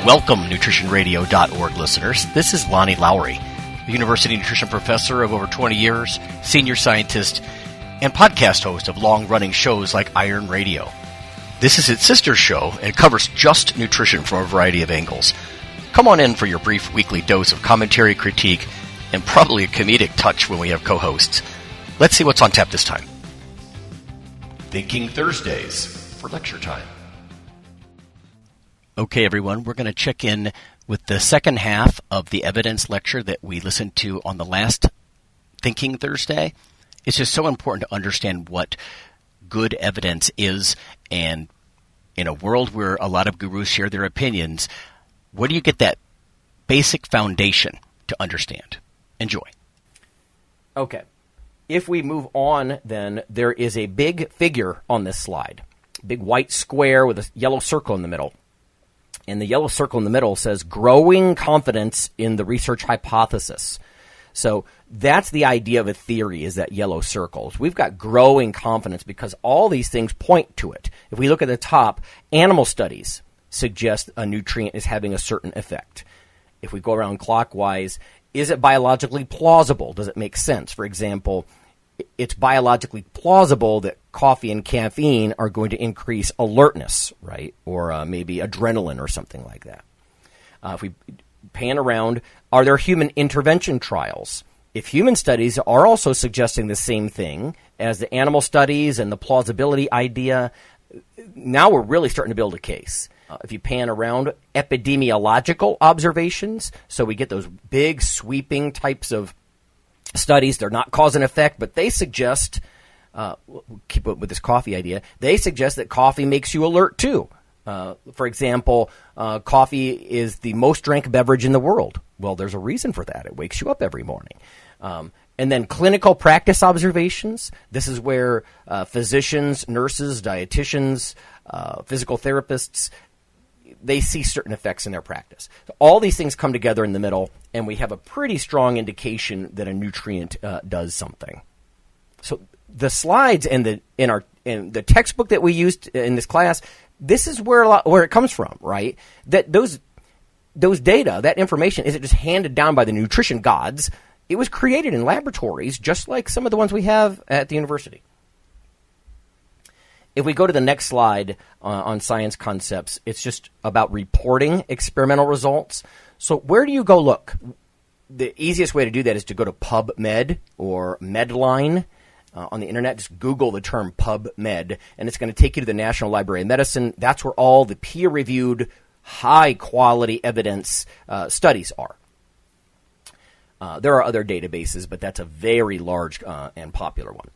Welcome, nutritionradio.org listeners. This is Lonnie Lowry, a university nutrition professor of over 20 years, senior scientist, and podcast host of long-running shows like Iron Radio. This is its sister show and covers just nutrition from a variety of angles. Come on in for your brief weekly dose of commentary, critique, and probably a comedic touch when we have co-hosts. Let's see what's on tap this time. Thinking Thursdays for lecture time. Okay, everyone, we're going to check in with the second half of the evidence lecture that we listened to on the last Thinking Thursday. It's just so important to understand what good evidence is, and in a world where a lot of gurus share their opinions, where do you get that basic foundation to understand? Enjoy. Okay. If we move on, then, there is a big figure on this slide, big white square with a yellow circle in the middle. And the yellow circle in the middle says growing confidence in the research hypothesis. So that's the idea of a theory, is that yellow circles. We've got growing confidence because all these things point to it. If we look at the top, animal studies suggest a nutrient is having a certain effect. If we go around clockwise, is it biologically plausible? Does it make sense? For example, it's biologically plausible that coffee and caffeine are going to increase alertness, right? Or maybe adrenaline or something like that. If we pan around, are there human intervention trials? If human studies are also suggesting the same thing as the animal studies and the plausibility idea, now we're really starting to build a case. If you pan around, epidemiological observations, so we get those big sweeping types of studies. They're not cause and effect, but they suggest, keep up with this coffee idea, they suggest that coffee makes you alert too. For example, coffee is the most drank beverage in the world. Well, there's a reason for that. It wakes you up every morning. And then clinical practice observations. This is where physicians, nurses, dietitians, physical therapists, they see certain effects in their practice. So all these things come together in the middle, and we have a pretty strong indication that a nutrient does something. So the slides and the textbook that we used in this class, this is where it comes from, right? That those data, that information, isn't just handed down by the nutrition gods. It was created in laboratories, just like some of the ones we have at the university. If we go to the next slide on science concepts, it's just about reporting experimental results. So where do you go look? The easiest way to do that is to go to PubMed or Medline. On the internet, just Google the term PubMed, and it's going to take you to the National Library of Medicine. That's where all the peer-reviewed, high-quality evidence studies are. There are other databases, but that's a very large and popular one.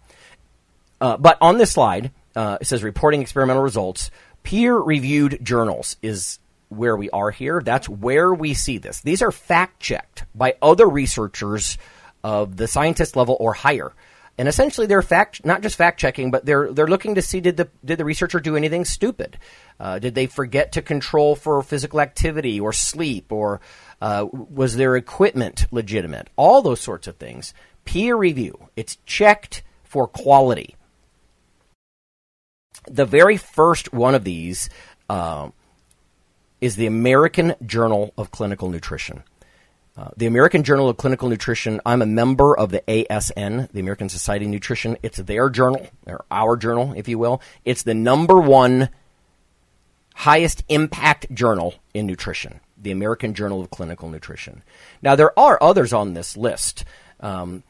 But on this slide, it says reporting experimental results. Peer-reviewed journals is where we are here. That's where we see this. These are fact-checked by other researchers of the scientist level or higher. And essentially, they're not just fact-checking, but they're looking to see, did the researcher do anything stupid? Did they forget to control for physical activity or sleep? Or was their equipment legitimate? All those sorts of things. Peer review. It's checked for quality. The very first one of these is the American Journal of Clinical Nutrition. The American Journal of Clinical Nutrition, I'm a member of the ASN, the American Society of Nutrition. It's their journal, or our journal, if you will. It's the number one highest impact journal in nutrition, the American Journal of Clinical Nutrition. Now, there are others on this list. The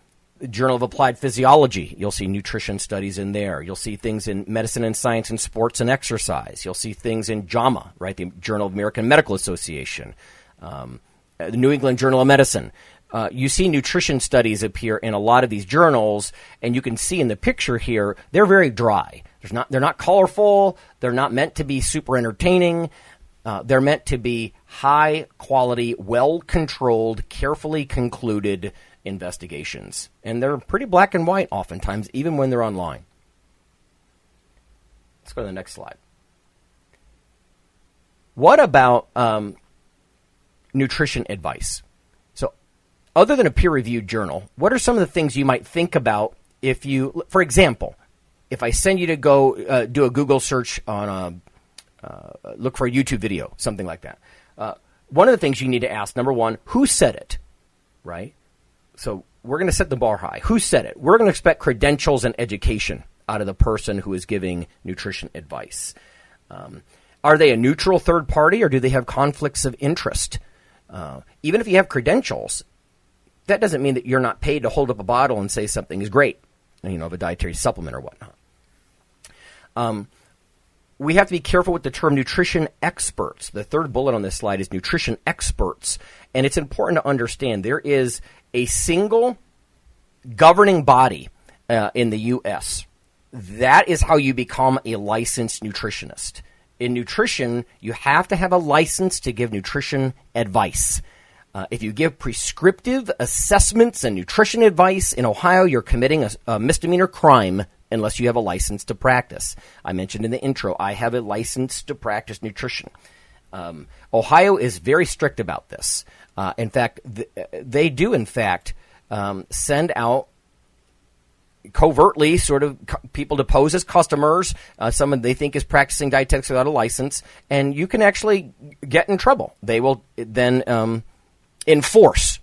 Journal of Applied Physiology, you'll see nutrition studies in there. You'll see things in Medicine and Science and Sports and Exercise. You'll see things in JAMA, right, the Journal of American Medical Association. The New England Journal of Medicine. You see nutrition studies appear in a lot of these journals, and you can see in the picture here, they're very dry. They're not colorful. They're not meant to be super entertaining. They're meant to be high quality, well-controlled, carefully concluded investigations. And they're pretty black and white oftentimes, even when they're online. Let's go to the next slide. What about nutrition advice? So other than a peer-reviewed journal, what are some of the things you might think about if you, for example, if I send you to go do a Google search on look for a YouTube video, something like that. one of the things you need to ask, number one, who said it, right? So we're going to set the bar high. Who said it? We're going to expect credentials and education out of the person who is giving nutrition advice. Are they a neutral third party, or do they have conflicts of interest? Even if you have credentials, that doesn't mean that you're not paid to hold up a bottle and say something is great, of a dietary supplement or whatnot. We have to be careful with the term nutrition experts. The third bullet on this slide is nutrition experts. And it's important to understand there is a single governing body in the U.S. That is how you become a licensed nutritionist. In nutrition, you have to have a license to give nutrition advice. If you give prescriptive assessments and nutrition advice in Ohio, you're committing a misdemeanor crime unless you have a license to practice. I mentioned in the intro, I have a license to practice nutrition. Ohio is very strict about this. In fact, they do, send out covertly sort of people to pose as customers, someone they think is practicing dietetics without a license, and you can actually get in trouble. They will then enforce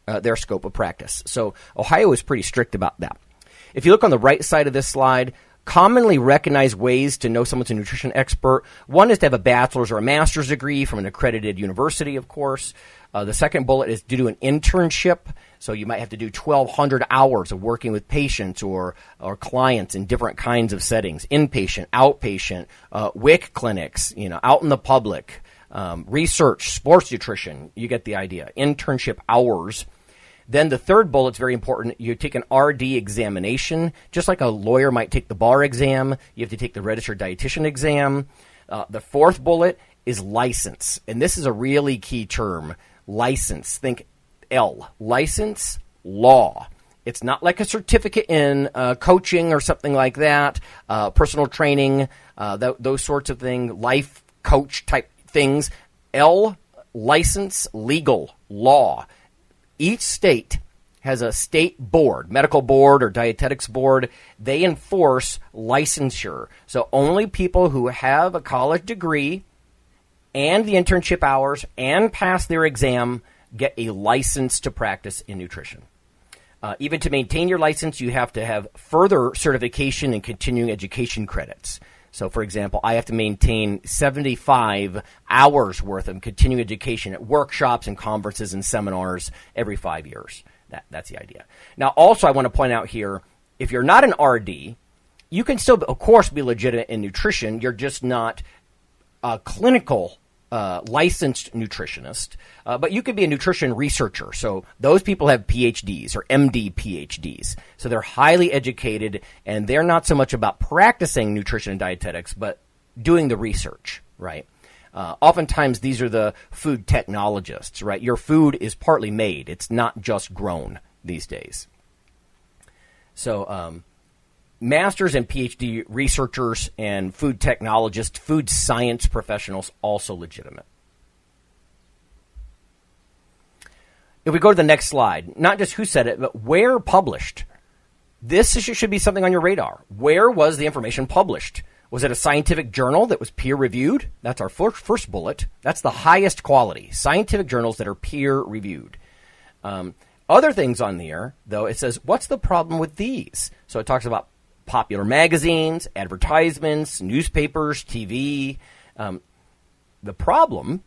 their scope of practice. So Ohio is pretty strict about that. If you look on the right side of this slide, commonly recognized ways to know someone's a nutrition expert. One is to have a bachelor's or a master's degree from an accredited university, of course. The second bullet is to do an internship. So you might have to do 1,200 hours of working with patients or clients in different kinds of settings, inpatient, outpatient, WIC clinics, out in the public, research, sports nutrition. You get the idea. Internship hours. Then the third bullet's very important. You take an RD examination. Just like a lawyer might take the bar exam, you have to take the registered dietitian exam. The fourth bullet is license. And this is a really key term. License. Think L. License, law. It's not like a certificate in coaching or something like that, personal training, those sorts of things, life coach type things. L, license, legal, law. Each state has a state board, medical board or dietetics board. They enforce licensure. So only people who have a college degree and the internship hours and pass their exam get a license to practice in nutrition. Even to maintain your license, you have to have further certification and continuing education credits. So, for example, I have to maintain 75 hours worth of continuing education at workshops and conferences and seminars every 5 years. That's the idea. Now, also, I want to point out here, if you're not an RD, you can still, of course, be legitimate in nutrition. You're just not a clinical licensed nutritionist, but you could be a nutrition researcher. So those people have PhDs or MD PhDs. So they're highly educated, and they're not so much about practicing nutrition and dietetics, but doing the research, right? Oftentimes these are the food technologists, right? Your food is partly made. It's not just grown these days. So masters and PhD researchers and food technologists, food science professionals, also legitimate. If we go to the next slide, not just who said it, but where published. This should be something on your radar. Where was the information published? Was it a scientific journal that was peer-reviewed? That's our first bullet. That's the highest quality, scientific journals that are peer-reviewed. Other things on there, though, it says, what's the problem with these? So it talks about popular magazines, advertisements, newspapers, TV. The problem,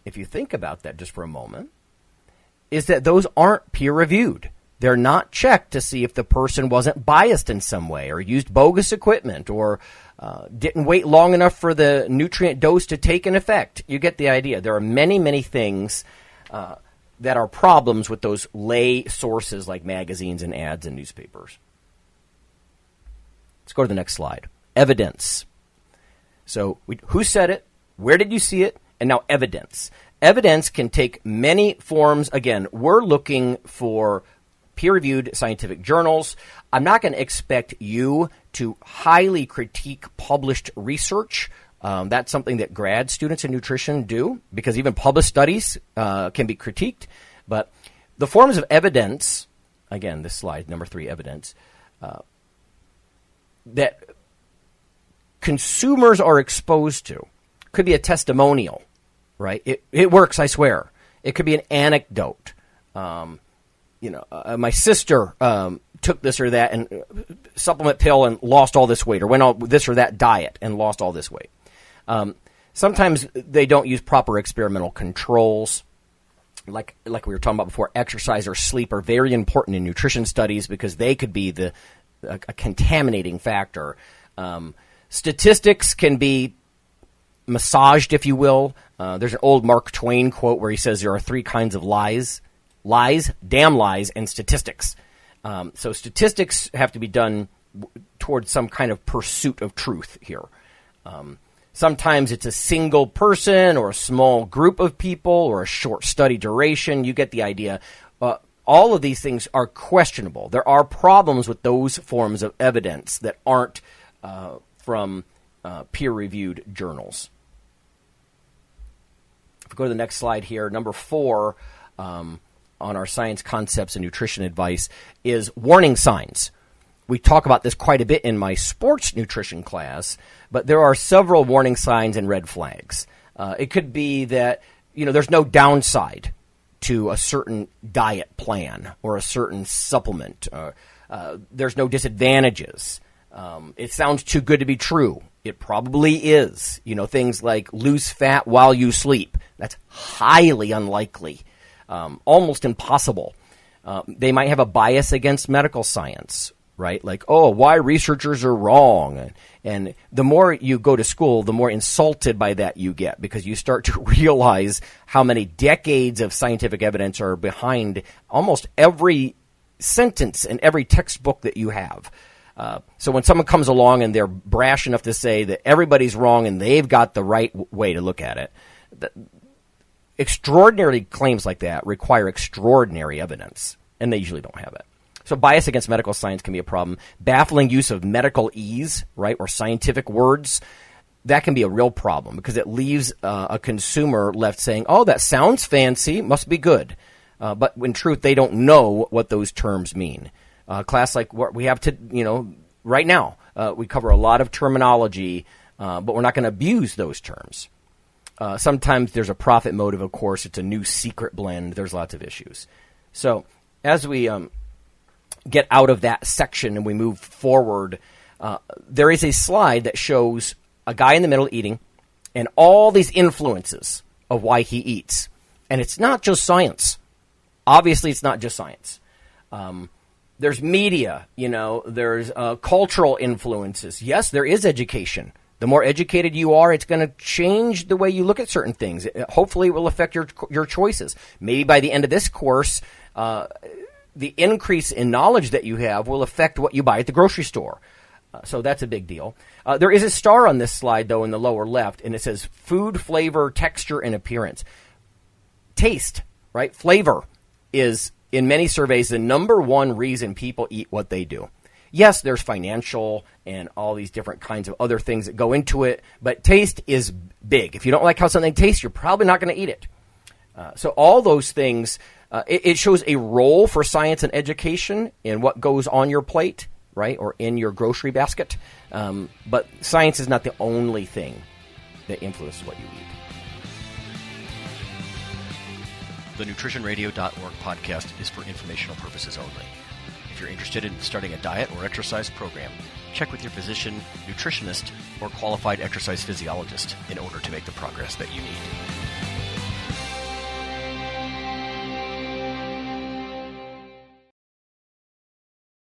if you think about that just for a moment, is that those aren't peer-reviewed. They're not checked to see if the person wasn't biased in some way or used bogus equipment or didn't wait long enough for the nutrient dose to take an effect. You get the idea. There are many, many things that are problems with those lay sources like magazines and ads and newspapers. Let's go to the next slide. Evidence. So who said it? Where did you see it? And now evidence. Evidence can take many forms. Again, we're looking for peer-reviewed scientific journals. I'm not going to expect you to highly critique published research. That's something that grad students in nutrition do, because even published studies can be critiqued. But the forms of evidence, again, this slide, number 3, evidence, that consumers are exposed to, could be a testimonial. right? It works, I swear. It could be an anecdote. My sister took this or that and supplement pill and lost all this weight, or went on this or that diet and lost all this weight. Sometimes they don't use proper experimental controls. Like we were talking about before, exercise or sleep are very important in nutrition studies because they could be a contaminating factor. Statistics can be massaged, if you will. There's an old Mark Twain quote where he says there are three kinds of lies, damn lies, and statistics. So statistics have to be done towards some kind of pursuit of truth here. Sometimes it's a single person or a small group of people or a short study duration. You get the idea. All of these things are questionable. There are problems with those forms of evidence that aren't from peer-reviewed journals. If we go to the next slide here, number 4 on our science concepts and nutrition advice is warning signs. We talk about this quite a bit in my sports nutrition class, but there are several warning signs and red flags. It could be that, there's no downside to a certain diet plan or a certain supplement. There's no disadvantages. It sounds too good to be true. It probably is. Things like lose fat while you sleep. That's highly unlikely, almost impossible. They might have a bias against medical science, right? Like, why researchers are wrong. And the more you go to school, the more insulted by that you get because you start to realize how many decades of scientific evidence are behind almost every sentence in every textbook that you have. So when someone comes along and they're brash enough to say that everybody's wrong and they've got the right way to look at it, extraordinary claims like that require extraordinary evidence, and they usually don't have it. So bias against medical science can be a problem. Baffling use of medical ease, right, or scientific words, that can be a real problem because it leaves a consumer left saying, that sounds fancy, must be good. But in truth, they don't know what those terms mean. Class like what we have right now, we cover a lot of terminology, but we're not going to abuse those terms. Sometimes there's a profit motive, of course. It's a new secret blend. There's lots of issues. So as we get out of that section and we move forward, there is a slide that shows a guy in the middle eating and all these influences of why he eats. And it's not just science. Obviously, it's not just science. There's media, there's cultural influences. Yes, there is education. The more educated you are, it's going to change the way you look at certain things. Hopefully, it will affect your choices. Maybe by the end of this course, the increase in knowledge that you have will affect what you buy at the grocery store. So that's a big deal. There is a star on this slide, though, in the lower left, and it says food, flavor, texture, and appearance. Taste, right? Flavor is, in many surveys, the number one reason people eat what they do. Yes, there's financial and all these different kinds of other things that go into it, but taste is big. If you don't like how something tastes, you're probably not going to eat it. So all those things, it shows a role for science and education in what goes on your plate, right, or in your grocery basket. But science is not the only thing that influences what you eat. The NutritionRadio.org podcast is for informational purposes only. If you're interested in starting a diet or exercise program, check with your physician, nutritionist, or qualified exercise physiologist in order to make the progress that you need.